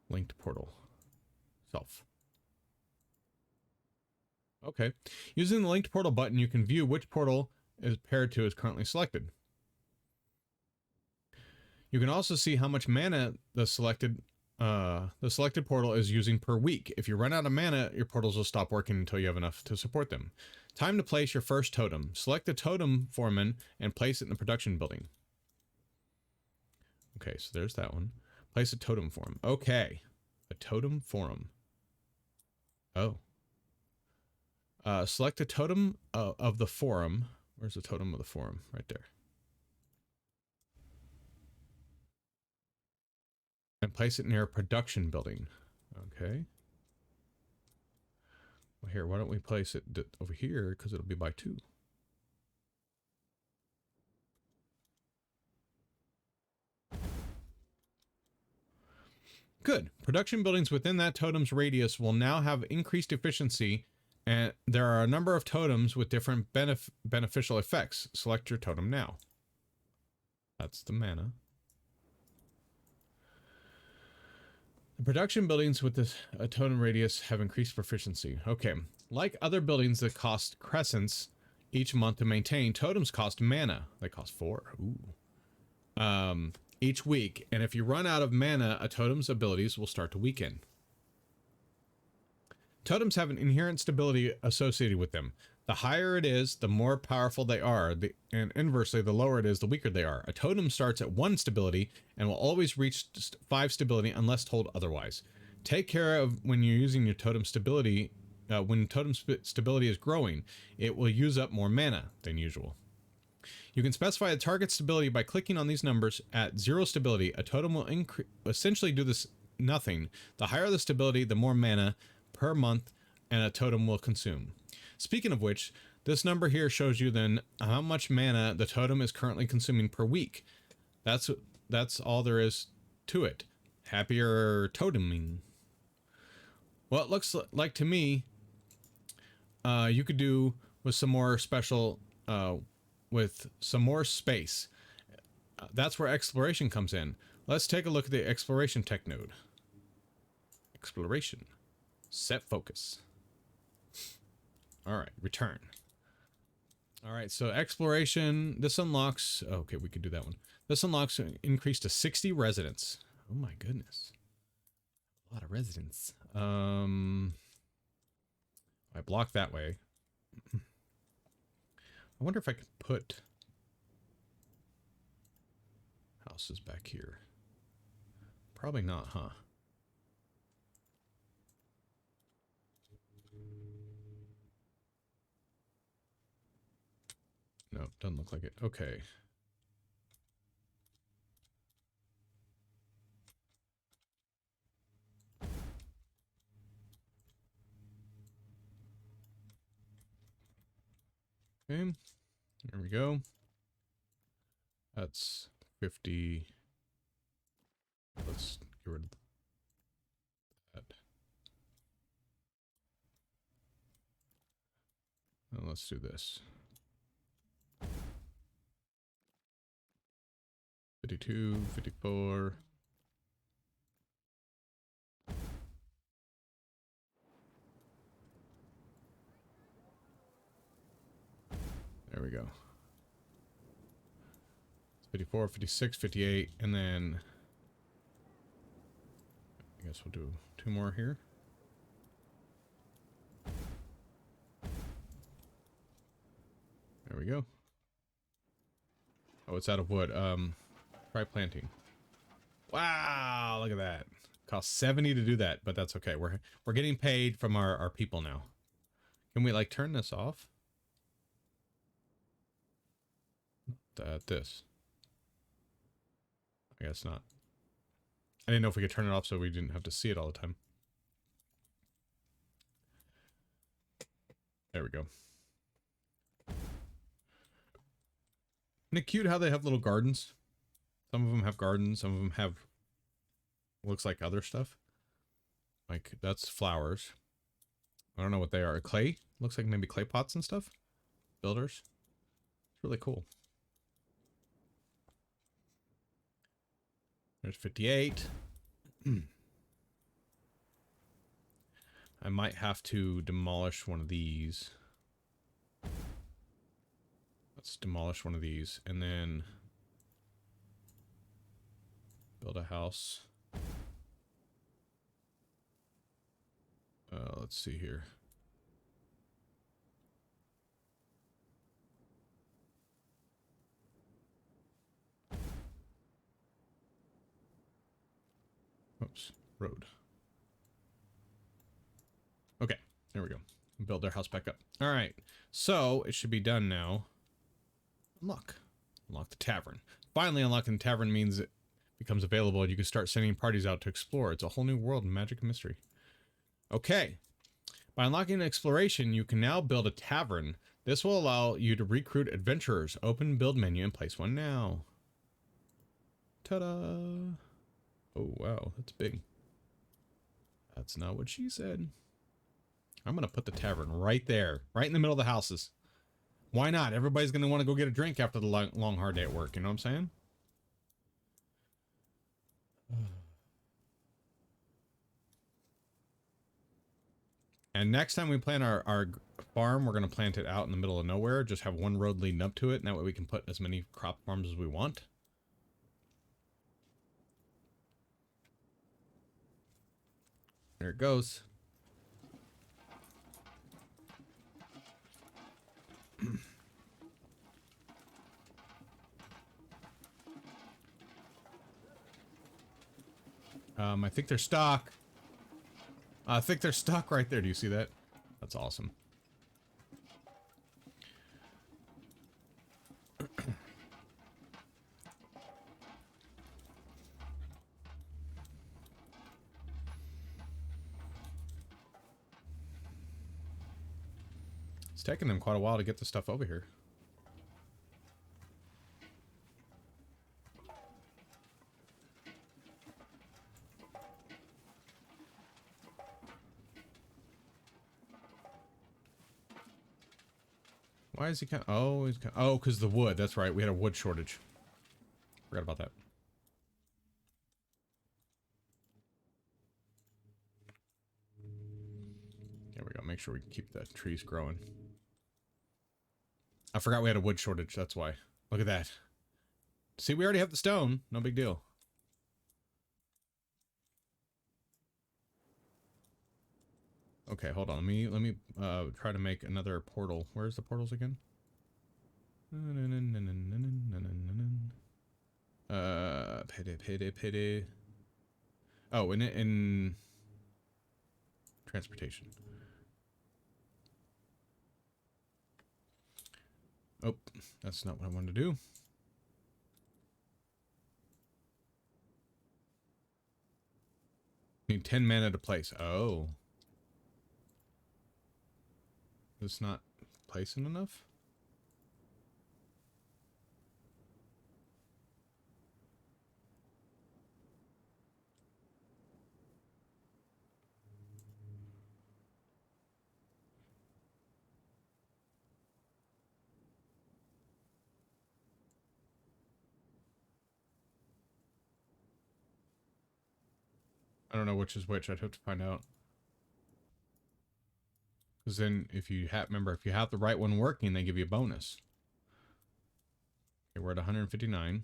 Linked portal. Self. Okay. Using the linked portal button, you can view which portal is paired to is currently selected. You can also see how much mana the selected portal is using per week. If you run out of mana, your portals will stop working until you have enough to support them. Time to place your first totem. Select the totem foreman and place it in the production building. Okay, so there's that one. Place a totem forum. Okay, a totem forum. Oh. Select a totem of the forum. Where's the totem of the forum? Right there. And place it near a production building. Okay. Well, here, why don't we place it over here, because it'll be by 2. Good. Production buildings within that totem's radius will now have increased efficiency, and there are a number of totems with different beneficial effects. Select your totem now. That's the mana. The production buildings with a totem radius have increased proficiency. Okay. Like other buildings that cost crescents each month to maintain, totems cost mana. They cost 4. Ooh. Each week. And if you run out of mana, a totem's abilities will start to weaken. Totems have an inherent stability associated with them. The higher it is, the more powerful they are, and inversely, the lower it is, the weaker they are. A totem starts at 1 stability and will always reach 5 stability unless told otherwise. Take care of when you're using your totem stability. When totem stability is growing, it will use up more mana than usual. You can specify a target stability by clicking on these numbers. At 0 stability, a totem will essentially do nothing. The higher the stability, the more mana per month and a totem will consume. Speaking of which, this number here shows you then how much mana the totem is currently consuming per week. That's all there is to it. Happier toteming. Well, it looks like to me, you could do with some more special, with some more space. That's where exploration comes in. Let's take a look at the exploration tech node. Exploration. Set focus. All right, return. All right, so exploration, this unlocks, okay, we could do that one. This unlocks increase to 60 residents. Oh my goodness. A lot of residents. I block that way. I wonder if I could put houses back here. Probably not, huh? No, doesn't look like it. Okay. Okay, there we go. That's 50. Let's get rid of that. Now let's do this. 52, 54. There we go. 54, 56, 58, and then I guess we'll do 2 more here. There we go. Oh, it's out of wood. Try planting. Wow, look at that. Cost 70 to do that, but that's okay. We're getting paid from our people now. Can we like turn this off? This. I guess not. I didn't know if we could turn it off so we didn't have to see it all the time. There we go. Isn't it cute how they have little gardens? Some of them have gardens, some of them have looks like other stuff. Like that's flowers. I don't know what they are. Clay? Looks like maybe clay pots and stuff. Builders. It's really cool. There's 58. I might have to demolish one of these. Let's demolish one of these and then build a house. Let's see here. Oops, road. Okay, there we go. Build their house back up. All right, so it should be done now. Unlock the tavern. Finally, unlocking the tavern means it becomes available and you can start sending parties out to explore. It's a whole new world of magic and mystery. Okay, by unlocking exploration, you can now build a tavern. This will allow you to recruit adventurers. Open build menu and place one now. Ta-da! Oh, wow, that's big. That's not what she said. I'm going to put the tavern right there, right in the middle of the houses. Why not? Everybody's going to want to go get a drink after the long, hard day at work. You know what I'm saying? And next time we plant our farm, we're going to plant it out in the middle of nowhere. Just have one road leading up to it. And that way we can put as many crop farms as we want. There it goes. I think they're stuck. I think they're stuck right there. Do you see that? That's awesome. It's taking them quite a while to get the stuff over here. Why is he kind of... Oh, he's kind of, oh, because the wood. That's right. We had a wood shortage. Forgot about that. There we go. Make sure we keep the trees growing. I forgot we had a wood shortage. That's why. Look at that. See, we already have the stone. No big deal. Okay, hold on. Let me try to make another portal. Where's the portals again? Pity. Oh, in transportation. Oh, that's not what I wanted to do. Need 10 mana to place. Oh. It's not placing enough? I don't know which is which. I'd have to find out. Because then, if you remember, if you have the right one working, they give you a bonus. Okay, we're at 159.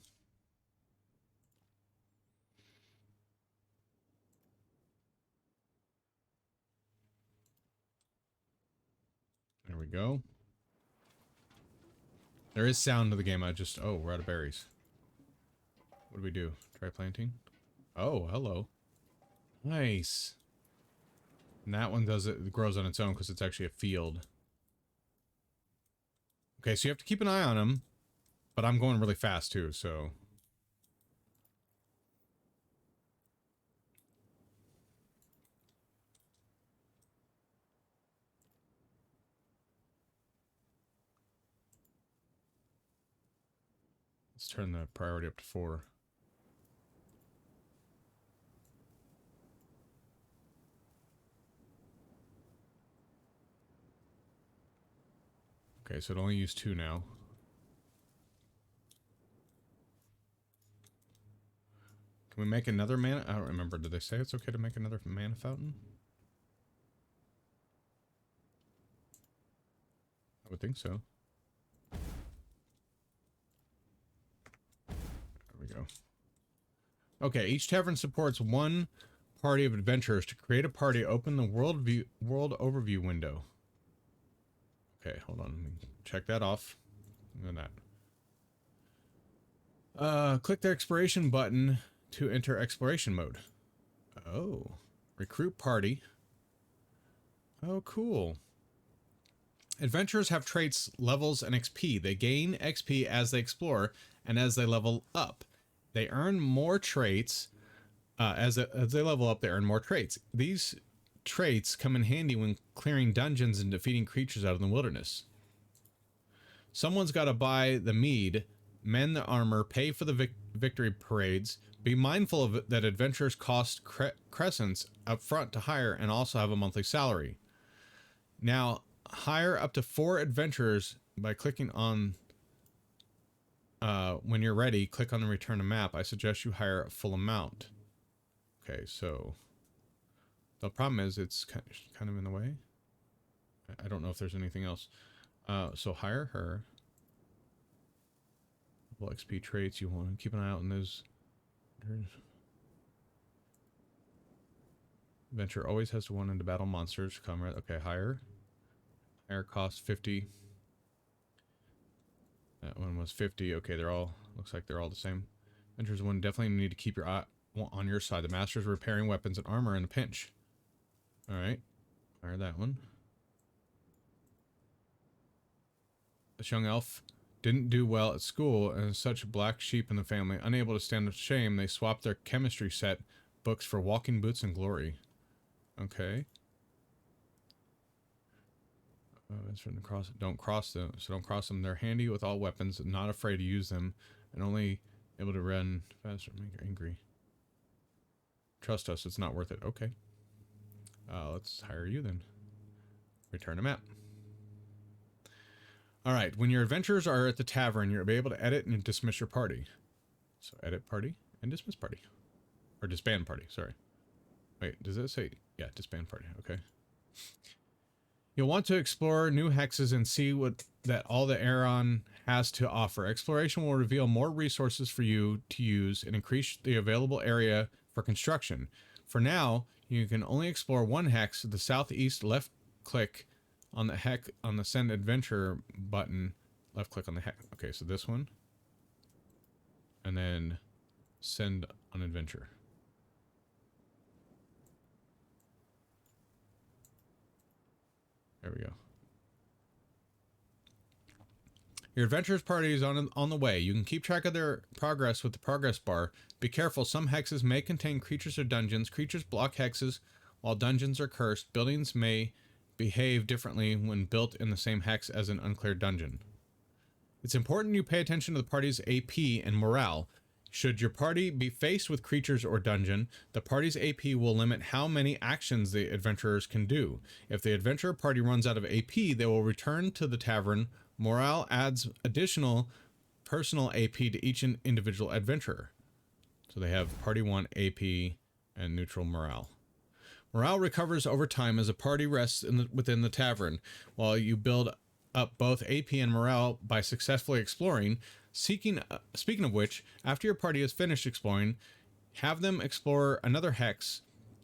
There we go. There is sound to the game. Oh, we're out of berries. What do we do? Try planting? Oh, hello. Nice. And that one it grows on its own because it's actually a field. Okay, so you have to keep an eye on them. But I'm going really fast too, so... Let's turn the priority up to 4. Okay, so it only used 2 now. Can we make another mana? I don't remember. Did they say it's okay to make another mana fountain? I would think so. There we go. Okay, each tavern supports 1 party of adventurers. To create a party, open the world overview window. Okay, hold on. Let me check that off. And that. Click the exploration button to enter exploration mode. Oh. Recruit party. Oh, cool. Adventurers have traits, levels, and XP. They gain XP as they explore and as they level up. They earn more traits. As they level up, they earn more traits. These traits come in handy when clearing dungeons and defeating creatures out in the wilderness. Someone's got to buy the mead, mend the armor, pay for the victory parades. Be mindful of it that adventurers cost crescents up front to hire and also have a monthly salary. Now, hire up to 4 adventurers by clicking on... when you're ready, click on the return to map. I suggest you hire a full amount. Okay, so... The problem is it's kind of in the way. I don't know if there's anything else. So hire her. Well, XP traits, you want to keep an eye out on those. Adventure always has to one into battle monsters. Comrade. Okay, hire. Hire cost 50. That one was 50. Okay, they're all, looks like they're all the same. Adventurers one, definitely need to keep your eye on your side. The master's repairing weapons and armor in a pinch. Alright. Hire that one. This young elf didn't do well at school and is such a black sheep in the family. Unable to stand up to shame, they swapped their chemistry set books for walking boots and glory. Okay. It's from the cross. Don't cross them. So don't cross them. They're handy with all weapons. Not afraid to use them, and only able to run faster. Make you angry. Trust us. It's not worth it. Okay. Let's hire you then. Return a map. All right. When your adventurers are at the tavern, you'll be able to edit and dismiss your party. So edit party and dismiss party, or disband party. Sorry. Wait. Does it say? Yeah, disband party. Okay. You'll want to explore new hexes and see what that all the Aeron has to offer. Exploration will reveal more resources for you to use and increase the available area for construction. For now, you can only explore one hex. The southeast, left click on the send adventure button. Left click on the hex. Okay, so this one. And then send on adventure. There we go. Your adventurers party is on the way. You can keep track of their progress with the progress bar. Be careful, some hexes may contain creatures or dungeons. Creatures block hexes, while dungeons are cursed. Buildings may behave differently when built in the same hex as an uncleared dungeon. It's important you pay attention to the party's AP and morale. Should your party be faced with creatures or dungeon, the party's AP will limit how many actions the adventurers can do. If the adventurer party runs out of AP, they will return to the tavern. Morale adds additional personal AP to each individual adventurer. So they have party 1 AP and neutral morale. Morale recovers over time as a party rests within the tavern, while you build up both AP and morale by successfully exploring. Speaking of which, after your party is finished exploring, have them explore another hex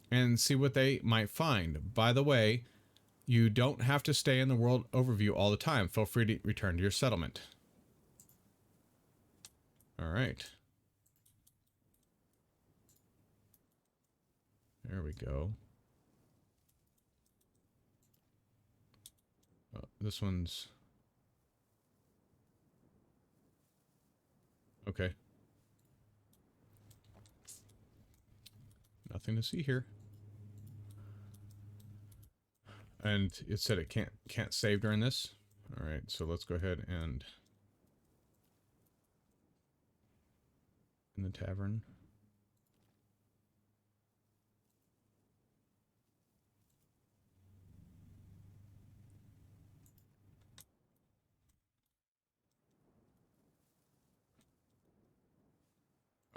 and see what they might find. By the way, you don't have to stay in the world overview all the time. Feel free to return to your settlement. All right. There we go. This one's... Okay. Nothing to see here. And it said it can't save during this. All right, so let's go ahead and in the tavern.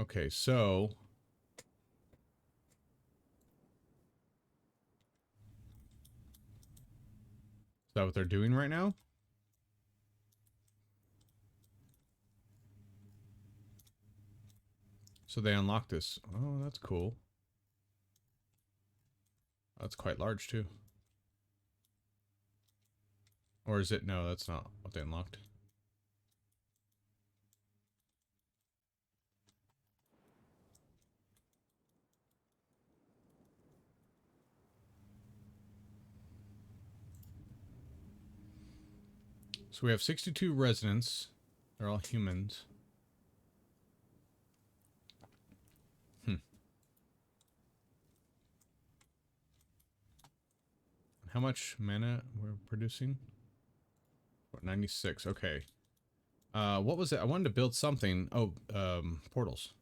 Okay, so is that what they're doing right now? So they unlocked this. Oh, that's cool. That's quite large too. Or is it? No, that's not what they unlocked. So we have 62 residents. They're all humans. How much mana we're producing? 96. Okay. What was it? I wanted to build something. Oh, portals.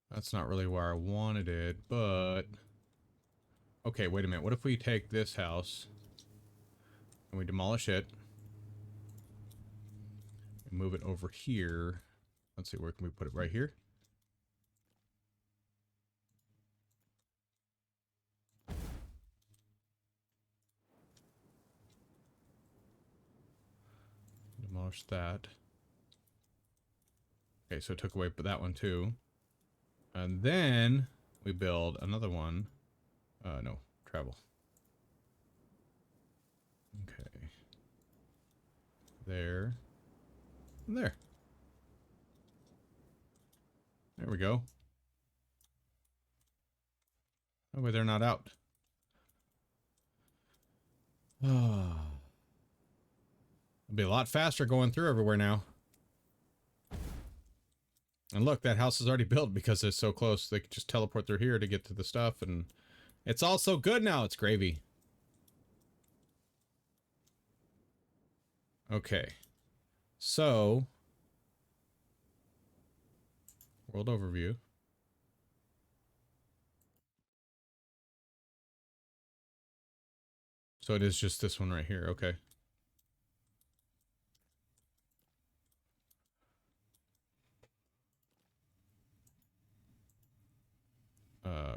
That's not really where I wanted it, but... Okay, wait a minute. What if we take this house and we demolish it and move it over here? Let's see, where can we put it? Right here? Demolish that. Okay, so it took away that one too. And then we build another one. No, travel. Okay. There. And there. There we go. Oh, but they're not out. Oh. It'll be a lot faster going through everywhere now. And look, that house is already built because it's so close. They could just teleport through here to get to the stuff, and it's all so good now. It's gravy. Okay. So, world overview. So it is just this one right here. Okay.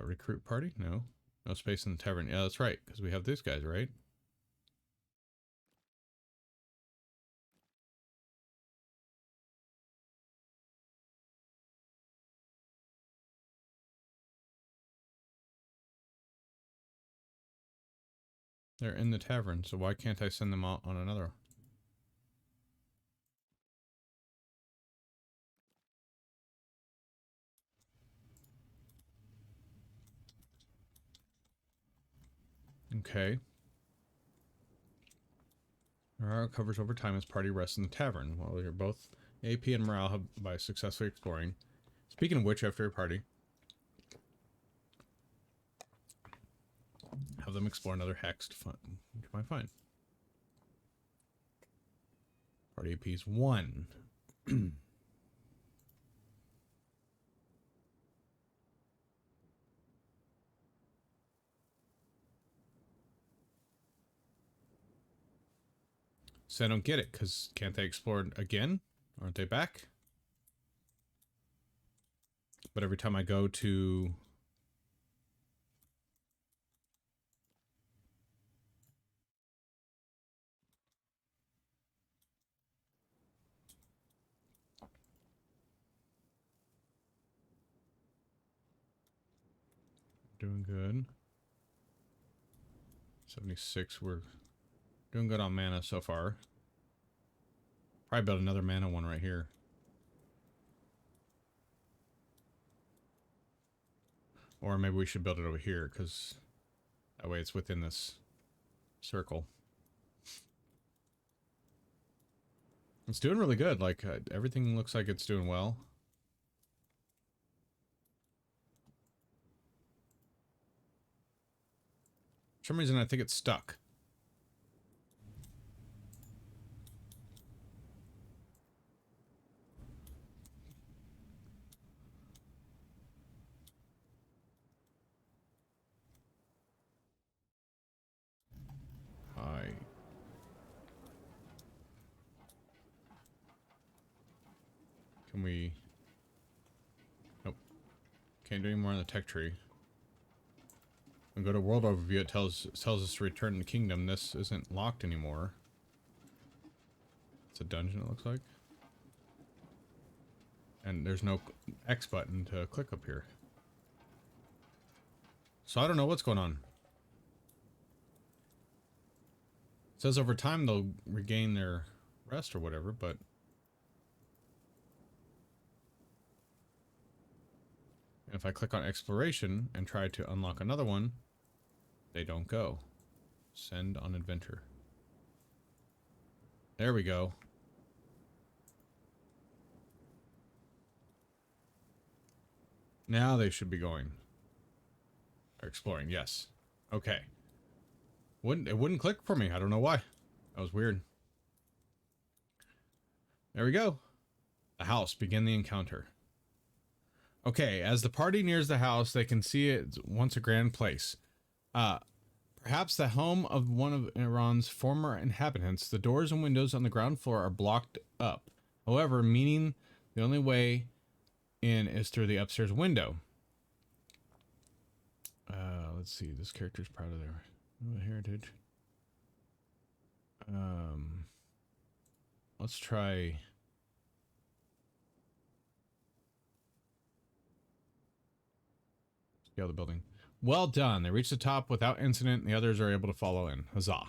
Recruit party? No. No space in the tavern. Yeah, that's right, because we have these guys, right? They're in the tavern, so why can't I send them out on another? Okay. Morale covers over time as party rests in the tavern. While you're both AP and morale have by successfully exploring. Speaking of which, after a party, have them explore another hex to find what you might find. Party AP's 1. So I don't get it, because can't they explore again? Aren't they back? But every time I go to... Doing good. 76, we're doing good on mana so far. Probably build another mana one right here. Or maybe we should build it over here, because that way it's within this circle. It's doing really good. Like, everything looks like it's doing well. For some reason, I think it's stuck. Hi. Can we... Nope. Can't do any more on the tech tree. And go to world overview, it tells us to return to the kingdom. This isn't locked anymore. It's a dungeon, it looks like. And there's no X button to click up here. So I don't know what's going on. It says over time they'll regain their rest or whatever, but... if I click on exploration and try to unlock another one, they don't go. Send on adventure. There we go. Now they should be going. Or exploring, yes. Okay. It wouldn't click for me. I don't know why. That was weird. There we go. The house. Begin the encounter. Okay, as the party nears the house, they can see it once a grand place. Perhaps the home of one of Iran's former inhabitants. The doors and windows on the ground floor are blocked up. However, meaning the only way in is through the upstairs window. Let's see. This character's proud of their heritage. Let's try... scale the building. Well done. They reach the top without incident, and the others are able to follow in. Huzzah.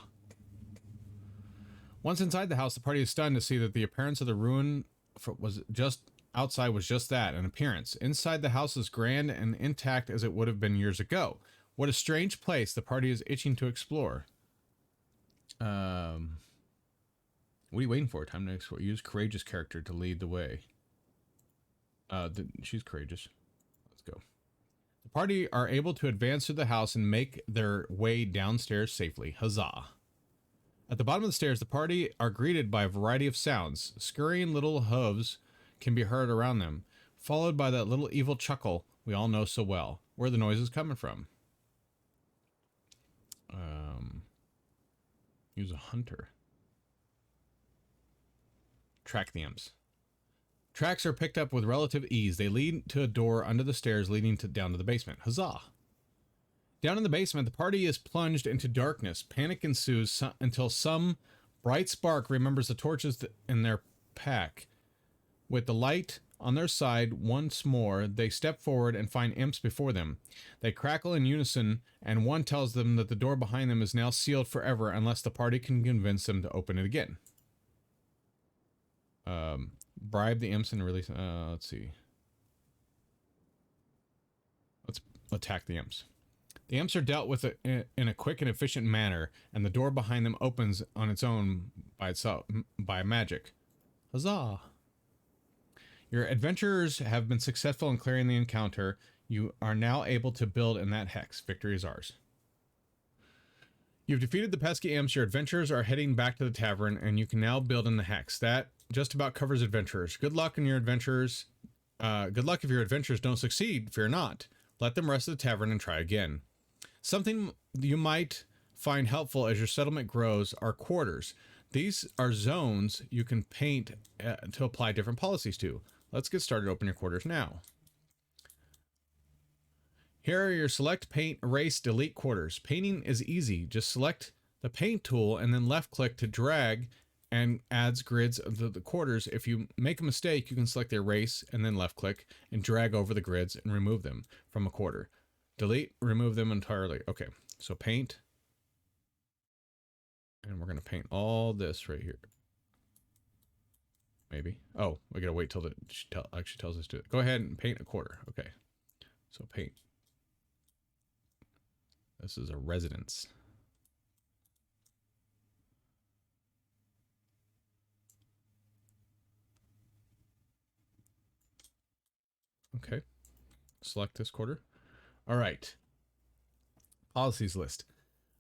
Once inside the house, the party is stunned to see that the appearance of the ruin was just outside was just that, an appearance. Inside the house is grand and intact as it would have been years ago. What a strange place the party is itching to explore. What are you waiting for? Time to explore. Use courageous character to lead the way. She's courageous. Let's go. The party are able to advance through the house and make their way downstairs safely. Huzzah. At the bottom of the stairs, the party are greeted by a variety of sounds. Scurrying little hooves can be heard around them, followed by that little evil chuckle we all know so well. Where are the noises coming from? Use a hunter. Track the imps. Tracks are picked up with relative ease. They lead to a door under the stairs leading down to the basement. Huzzah! Down in the basement, the party is plunged into darkness. Panic ensues until some bright spark remembers the torches in their pack. With the light on their side once more, they step forward and find imps before them. They crackle in unison, and one tells them that the door behind them is now sealed forever unless the party can convince them to open it again. Bribe the imps and release... let's see. Let's attack the imps. The imps are dealt with in a quick and efficient manner, and the door behind them opens on its own by itself, by magic. Huzzah! Your adventurers have been successful in clearing the encounter. You are now able to build in that hex. Victory is ours. You've defeated the pesky imps. Your adventurers are heading back to the tavern, and you can now build in the hex. That just about covers adventurers. Good luck in your adventures. Good luck if your adventures don't succeed. Fear not. Let them rest at the tavern and try again. Something you might find helpful as your settlement grows are quarters. These are zones you can paint to apply different policies to. Let's get started opening your quarters now. Here are your select, paint, erase, delete quarters. Painting is easy. Just select the paint tool and then left click to drag and adds grids of the quarters. If you make a mistake, you can select the erase and then left click and drag over the grids and remove them from a quarter. Delete, remove them entirely. Okay, so paint. And we're going to paint all this right here. Maybe. Oh, we got to wait till it actually tells us to do it. Go ahead and paint a quarter. Okay. So paint. This is a residence. Okay. Select this quarter. All right. Policies list.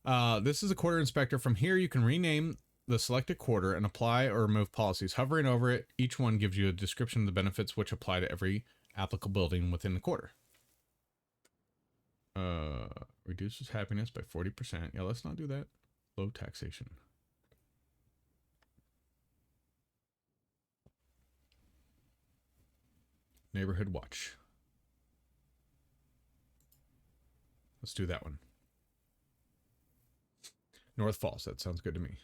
This is a quarter inspector. From here, you can rename the selected quarter and apply or remove policies. Hovering over it, each one gives you a description of the benefits which apply to every applicable building within the quarter. Reduces happiness by 40%. Yeah, let's not do that. Low taxation. Neighborhood watch. Let's do that one. North Falls. That sounds good to me.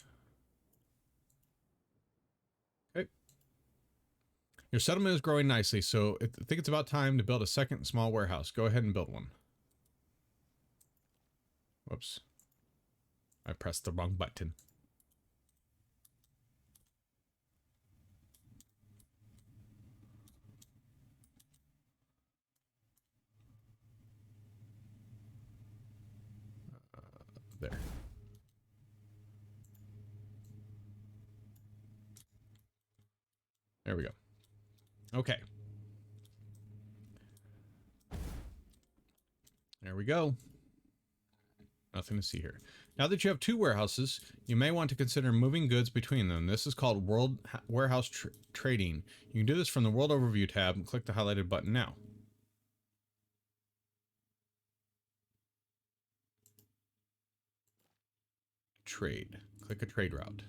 Okay. Your settlement is growing nicely, so I think it's about time to build a second small warehouse. Go ahead and build one. Whoops. I pressed the wrong button. There. There we go. Okay. There we go. Nothing to see here. Now that you have two warehouses, you may want to consider moving goods between them. This is called Warehouse Trading. You can do this from the World Overview tab and click the highlighted button now. Trade. Click a trade route.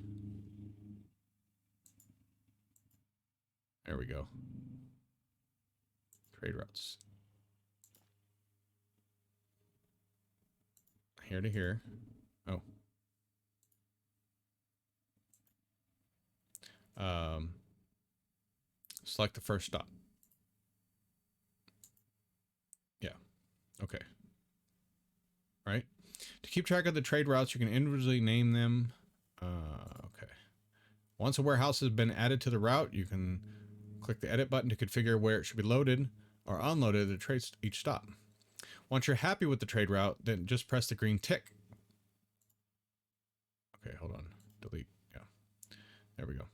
There we go. Trade routes. Here to here. Oh. Select the first stop. Yeah. Okay. All right. To keep track of the trade routes, you can individually name them. Okay. Once a warehouse has been added to the route, you can click the edit button to configure where it should be loaded or unloaded at each stop. Once you're happy with the trade route, then just press the green tick. Okay, hold on. Delete. Yeah. There we go.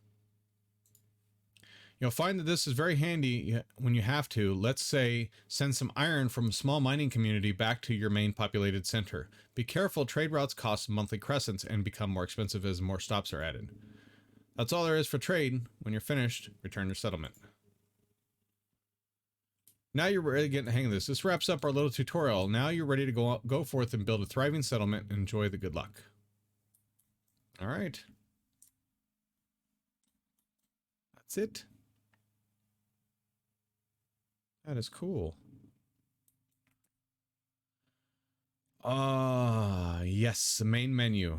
You'll find that this is very handy when you have to, let's say, send some iron from a small mining community back to your main populated center. Be careful, trade routes cost monthly crescents and become more expensive as more stops are added. That's all there is for trade. When you're finished, return your settlement. Now you're ready to get the hang of this. This wraps up our little tutorial. Now you're ready to go forth and build a thriving settlement and enjoy the good luck. All right. That's it. That is cool. Yes, the main menu.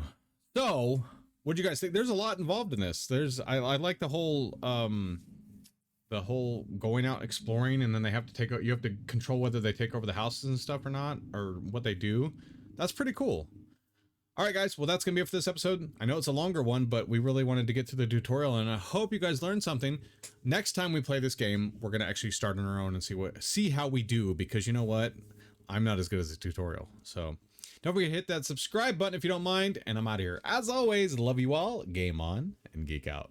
So, what do you guys think? There's a lot involved in this. I like the whole going out exploring, and then they have to you have to control whether they take over the houses and stuff or not, or what they do. That's pretty cool. All right, guys. Well, that's going to be it for this episode. I know it's a longer one, but we really wanted to get to the tutorial, and I hope you guys learned something. Next time we play this game, we're going to actually start on our own and see how we do, because you know what? I'm not as good as a tutorial. So don't forget to hit that subscribe button if you don't mind, and I'm out of here. As always, love you all. Game on and geek out.